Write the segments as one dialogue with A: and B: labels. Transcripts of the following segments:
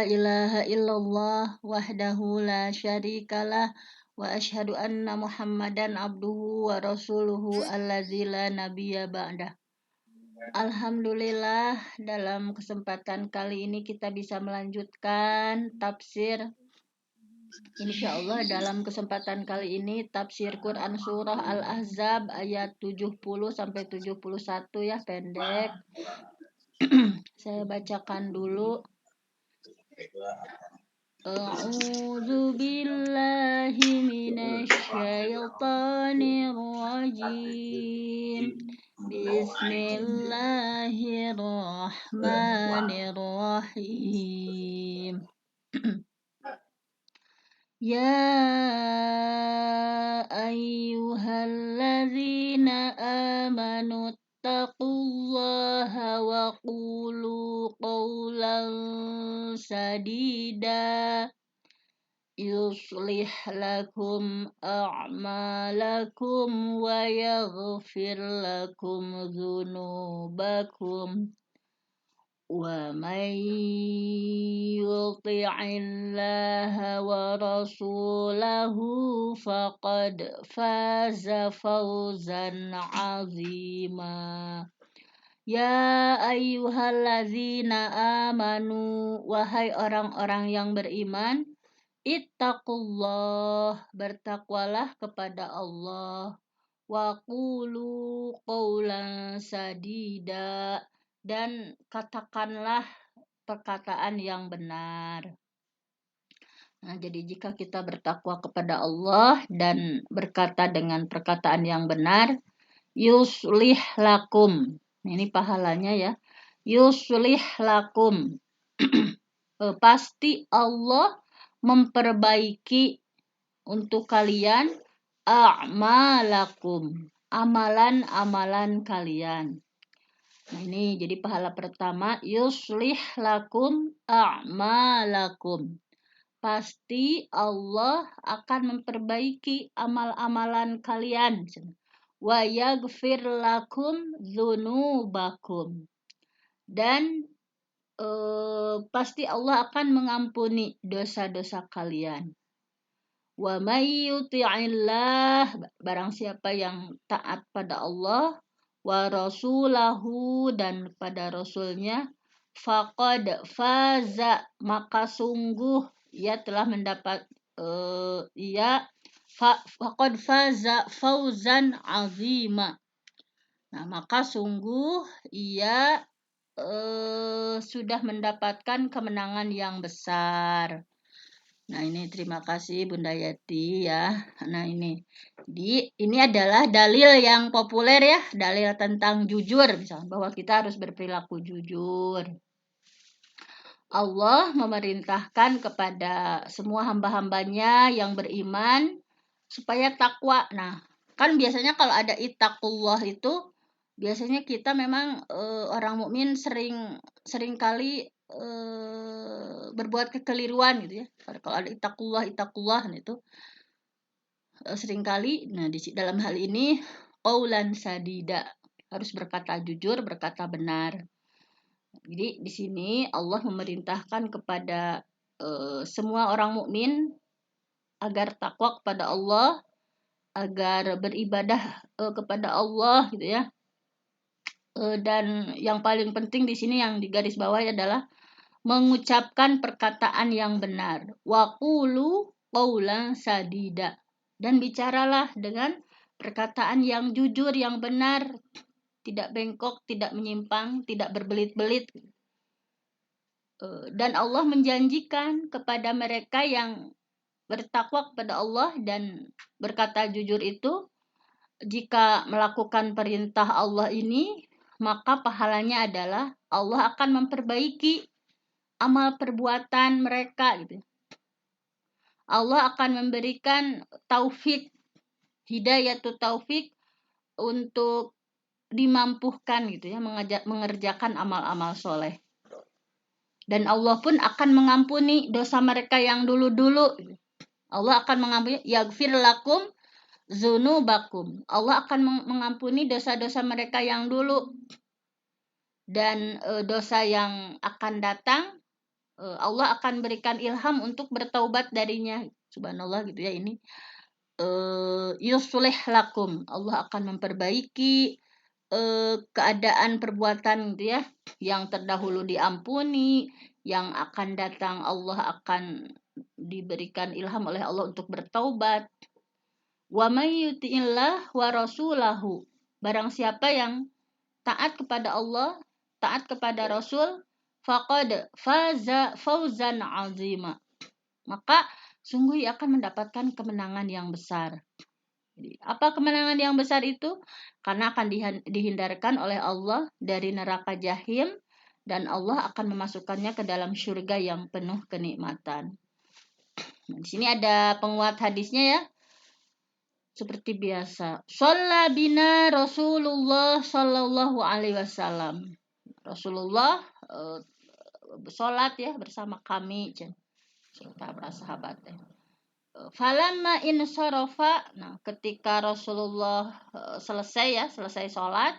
A: ilaha illallah wahdahu la syarikalah wa asyhadu anna Muhammadan abduhu wa rasuluhu allazi la nabiyya ba'dah. Alhamdulillah, dalam kesempatan kali ini kita bisa melanjutkan tafsir. Insya Allah dalam kesempatan kali ini tafsir Quran surah Al-Ahzab ayat 70 sampai 71 ya, pendek. Saya bacakan dulu. A'udzu billahi minasy syaithanir rajim. Bismillahirrahmanirrahim. Ya ayyuhalladzina amanu taqullaha wa qulu qawlan sadida yuslih lakum a'malakum wa yaghfir lakum dzunubakum wa may yuti'illaha wa rasulahu faqad faza fawzan 'azima. Ya ayyuhalladzina amanu, wahai orang-orang yang beriman, ittaqullah, bertakwalah kepada Allah, wa qulu qawlan sadida, dan katakanlah perkataan yang benar. Nah, jadi jika kita bertakwa kepada Allah dan berkata dengan perkataan yang benar, yuslih lakum. Ini pahalanya ya. Yuslih lakum. Pasti Allah memperbaiki untuk kalian a'malakum, amalan-amalan kalian. Nah, ini jadi pahala pertama, yuslih lakum a'malakum. Pasti Allah akan memperbaiki amal-amalan kalian. Wa yaghfir lakum dzunubakum. Dan pasti Allah akan mengampuni dosa-dosa kalian. Wa may yuti'illah, barang siapa yang taat pada Allah, wa rasulahu, dan pada rasulnya, faqad faza, maka sungguh ia telah mendapat faqad faza fauzan azima. Nah, maka sungguh ia sudah mendapatkan kemenangan yang besar. Nah, ini terima kasih Bunda Yati ya. Nah, ini adalah dalil yang populer ya, dalil tentang jujur, misalnya bahwa kita harus berperilaku jujur. Allah memerintahkan kepada semua hamba-hambanya yang beriman supaya takwa. Nah, kan biasanya kalau ada ittaqullah itu biasanya kita memang orang mukmin sering kali berbuat kekeliruan gitu ya. Kalau ada ittaqullah itu sering kali. Nah, dalam hal ini qaulan sadida, harus berkata jujur, berkata benar. Jadi di sini Allah memerintahkan kepada semua orang mukmin agar takwa kepada Allah, agar beribadah kepada Allah gitu ya. Dan yang paling penting di sini yang digarisbawahi adalah mengucapkan perkataan yang benar. Wa qulu qaulan sadida. Dan bicaralah dengan perkataan yang jujur, yang benar, tidak bengkok, tidak menyimpang, tidak berbelit-belit. Dan Allah menjanjikan kepada mereka yang bertakwa kepada Allah dan berkata jujur itu, jika melakukan perintah Allah ini, maka pahalanya adalah Allah akan memperbaiki amal perbuatan mereka gitu. Allah akan memberikan taufik, hidayatut taufik untuk dimampuhkan gitu ya, mengerjakan amal-amal soleh. Dan Allah pun akan mengampuni dosa mereka yang dulu-dulu. Allah akan mengampuni, yaghfir lakum dzunubakum. Allah akan mengampuni dosa-dosa mereka yang dulu. Dan dosa yang akan datang Allah akan berikan ilham untuk bertaubat darinya. Subhanallah gitu ya ini. Yuslih lakum. Allah akan memperbaiki keadaan perbuatan gitu ya, yang terdahulu diampuni, yang akan datang Allah akan diberikan ilham oleh Allah untuk bertaubat. Wa may yuti'illah wa rasulahu. Barang siapa yang taat kepada Allah, taat kepada Rasul, faqad faza fauzan azima. Maka sungguh ia akan mendapatkan kemenangan yang besar. Jadi, apa kemenangan yang besar itu? Karena akan dihindarkan oleh Allah dari neraka jahim dan Allah akan memasukkannya ke dalam surga yang penuh kenikmatan. Nah, di sini ada penguat hadisnya ya. Seperti biasa. Shalla bina Rasulullah sallallahu alaihi wasallam. Rasulullah sholat ya bersama kami, serta para sahabat ya. Falamma insarafa, nah ketika Rasulullah selesai sholat,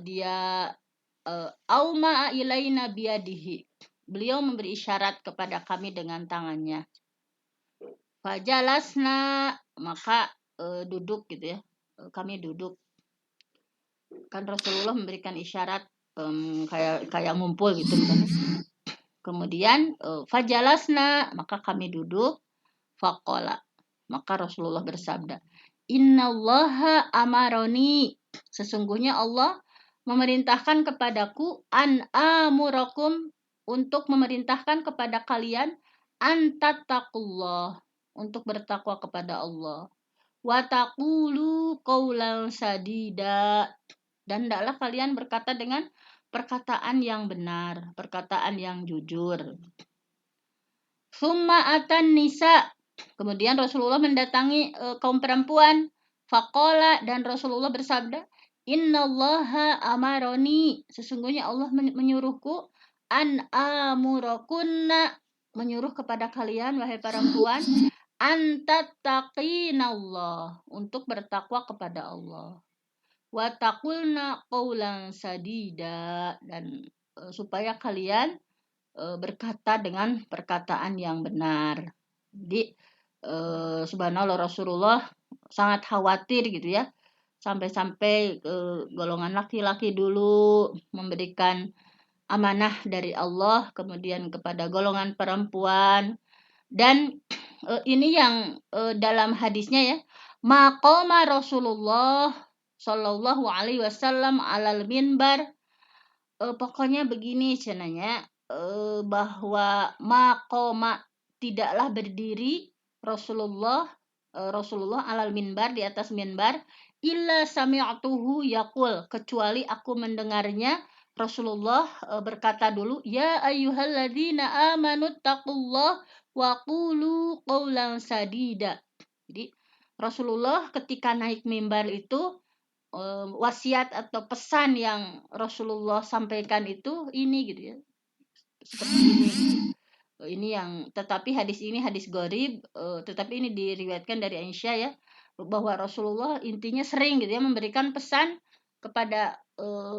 A: dia auma ilaina biyadihi. Beliau memberi isyarat kepada kami dengan tangannya. Fajalasna, maka duduk gitu ya. Kami duduk. Kan Rasulullah memberikan isyarat kayak ngumpul gitu misalnya. Kemudian fajalasna, maka kami duduk. Faqala, maka Rasulullah bersabda, Innallaha amaroni, sesungguhnya Allah memerintahkan kepadaku an amurakum, untuk memerintahkan kepada kalian antattaqullah, untuk bertakwa kepada Allah, wa taqulu qaulan sadida, dan hendaklah kalian berkata dengan perkataan yang benar, perkataan yang jujur. Summa atan nisa, kemudian Rasulullah mendatangi kaum perempuan. Faqala, dan Rasulullah bersabda, Innallaha amaroni, sesungguhnya Allah menyuruhku an amurakunna, menyuruh kepada kalian wahai perempuan, antattaqinallah, untuk bertakwa kepada Allah. Wa taqulna qaulan sadida, dan supaya kalian berkata dengan perkataan yang benar. Jadi subhanallah Rasulullah sangat khawatir gitu ya. Sampai-sampai golongan laki-laki dulu memberikan amanah dari Allah, kemudian kepada golongan perempuan. Dan ini yang dalam hadisnya ya, maqama Rasulullah sallallahu alaihi wasallam alal minbar. Pokoknya begini cenanya, bahwa maqama, tidaklah berdiri Rasulullah alal minbar, di atas minbar, illa sami'tuhu yaqul, kecuali aku mendengarnya Rasulullah berkata dulu, ya ayyuhalladzina amanu taqullah wa qulu qaulan sadida. Jadi Rasulullah ketika naik mimbar itu, wasiat atau pesan yang Rasulullah sampaikan itu ini gitu ya, seperti ini. Ini yang, tetapi hadis ini hadis gharib, tetapi ini diriwayatkan dari Aisyah ya, bahwa Rasulullah intinya sering gitu ya memberikan pesan kepada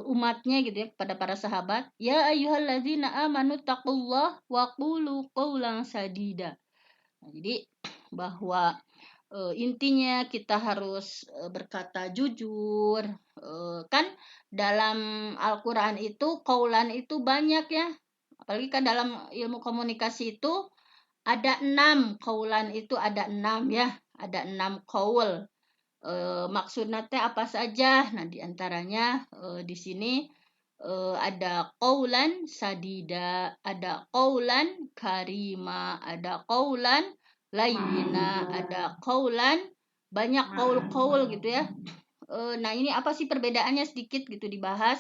A: umatnya gitu ya, kepada para sahabat, ya ayyuhalladzina amanu taqullah wa qulu qaulan sadida. Nah, jadi bahwa intinya kita harus berkata jujur. Kan dalam Al-Quran itu qaulan itu banyak ya, apalagi kan dalam ilmu komunikasi itu ada 6 qaulan, itu ada 6 ya, ada 6 qaul. Maksudnya teh apa saja? Nah diantaranya di sini ada qaulan sadida, ada qaulan karima, ada qaulan layyina, ada qaulan, banyak qaul-qaul gitu ya. Nah ini apa sih perbedaannya, sedikit gitu dibahas.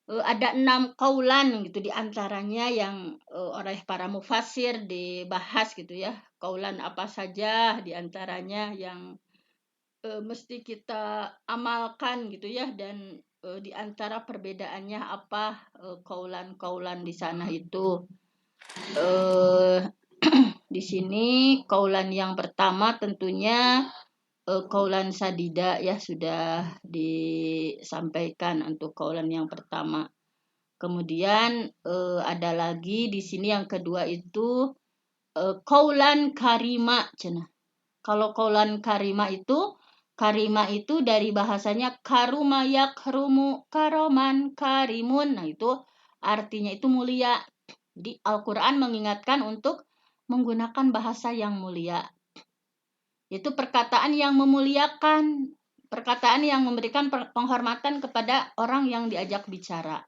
A: Ada 6 qaulan gitu diantaranya yang oleh para mufassir dibahas gitu ya. Qaulan apa saja diantaranya yang mesti kita amalkan gitu ya, dan di antara perbedaannya apa qaulan-qaulan di sana itu. Di sini qaulan yang pertama tentunya qaulan sadida ya, sudah disampaikan untuk qaulan yang pertama. Kemudian ada lagi di sini yang kedua itu qaulan karima cenah. Kalau qaulan karima itu dari bahasanya karuma yakrumu karoman karimun. Nah, itu artinya itu mulia. Jadi Al-Qur'an mengingatkan untuk menggunakan bahasa yang mulia. Itu perkataan yang memuliakan, perkataan yang memberikan penghormatan kepada orang yang diajak bicara.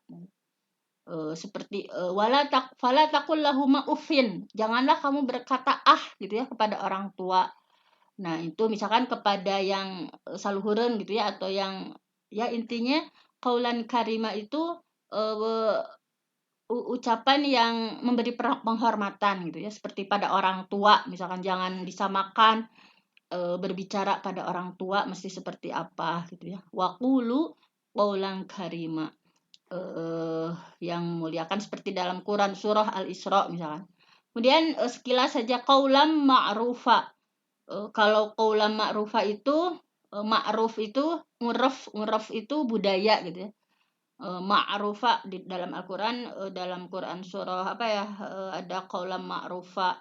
A: Seperti fala taqul lahuma uffin. Janganlah kamu berkata gitu ya kepada orang tua. Nah, itu misalkan kepada yang saluhureun gitu ya, atau yang ya intinya qaulan karima itu ucapan yang memberi penghormatan gitu ya, seperti pada orang tua, misalkan jangan disamakan berbicara pada orang tua mesti seperti apa gitu ya. Waqulu qaulan karima. Yang memuliakan seperti dalam Quran surah Al-Isra misalkan. Kemudian sekilas saja qaulan ma'rufa. Kalau qaulan ma'rufa itu ma'ruf itu nguraf itu budaya gitu ya. Ma'rufa di dalam Al-Qur'an dalam Quran surah apa ya ada qaulan ma'rufa.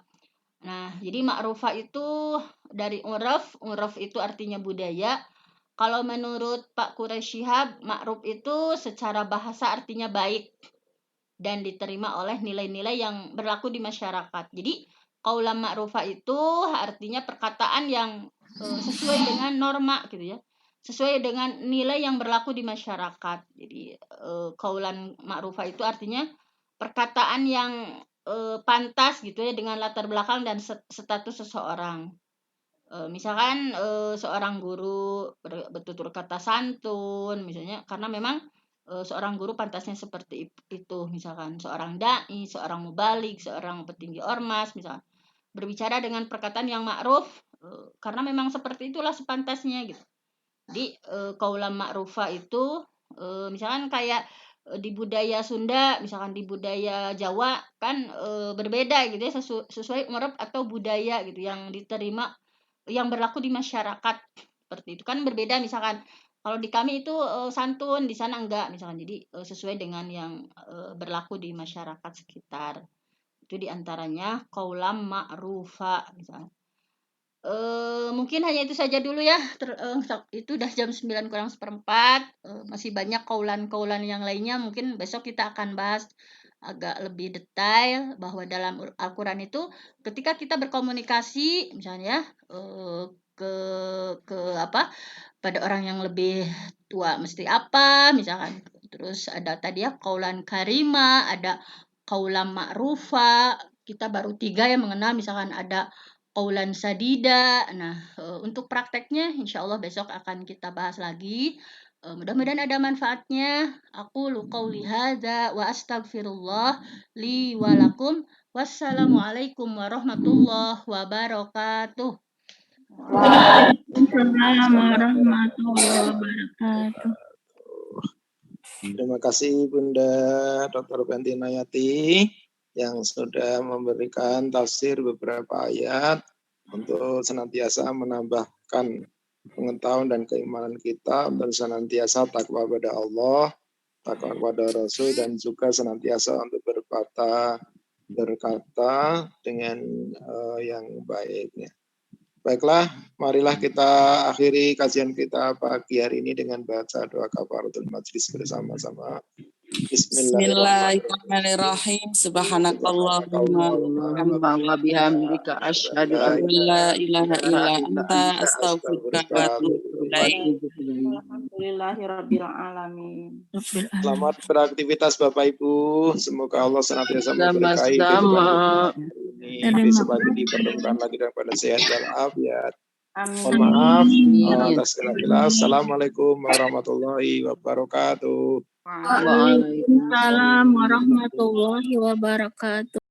A: Nah, jadi ma'rufa itu dari uraf itu artinya budaya. Kalau menurut Pak Quraish Shihab, ma'ruf itu secara bahasa artinya baik dan diterima oleh nilai-nilai yang berlaku di masyarakat. Jadi, qaulan ma'rufa itu artinya perkataan yang sesuai dengan norma gitu ya. Sesuai dengan nilai yang berlaku di masyarakat. Jadi, qaulan ma'rufa itu artinya perkataan yang pantas gitu ya dengan latar belakang dan status seseorang. Misalkan seorang guru bertutur kata santun misalnya karena memang seorang guru pantasnya seperti itu, misalkan seorang dai, seorang mubalik, seorang petinggi ormas misalkan berbicara dengan perkataan yang ma'ruf karena memang seperti itulah sepantasnya gitu. Jadi qaulan ma'rufa itu misalkan kayak di budaya Sunda, misalkan di budaya Jawa kan berbeda gitu ya sesuai uruf atau budaya gitu yang diterima yang berlaku di masyarakat seperti itu kan berbeda misalkan kalau di kami itu santun di sana enggak misalkan jadi sesuai dengan yang berlaku di masyarakat sekitar itu diantaranya qaulam ma'rufa misalnya mungkin hanya itu saja dulu ya itu udah jam 9 kurang seperempat masih banyak kaulan-kaulan yang lainnya mungkin besok kita akan bahas agak lebih detail bahwa dalam Al-Quran itu ketika kita berkomunikasi misalnya ke apa pada orang yang lebih tua mesti apa misalkan terus ada tadi ya kaulan karima ada kaulan ma'rufa kita baru 3 yang mengenal misalkan ada qaulan sadida. Nah, untuk prakteknya insyaallah besok akan kita bahas lagi. Mudah-mudahan ada manfaatnya. Aku qauli hadza wa astaghfirullah li wa lakum. Wassalamualaikum warahmatullahi wabarakatuh.
B: Waalaikumsalam warahmatullahi wabarakatuh.
C: Terima kasih Bunda Dr. Bentinayati yang sudah memberikan tafsir beberapa ayat untuk senantiasa menambahkan pengetahuan dan keimanan kita untuk senantiasa takwa pada Allah, takwa kepada Rasul dan juga senantiasa untuk berkata dengan yang baiknya. Baiklah, marilah kita akhiri kajian kita pagi hari ini dengan baca doa kafaratul majlis bersama-sama.
D: Bismillahirrahmanirrahim. Subhanakallahumma wa bihamdika asyhadu an la ilaha illa anta astaghfiruka wa atubu ilaik.
B: Alhamdulillahirabbil alamin.
C: Selamat beraktivitas Bapak Ibu. Semoga Allah senantiasa memberkahi ini. Besok lagi dipertemukan lagi dengan pada sehat walafiat. Mohon maaf atas segala kelas. Assalamualaikum warahmatullahi wabarakatuh.
B: Waalaikumsalam warahmatullahi wabarakatuh.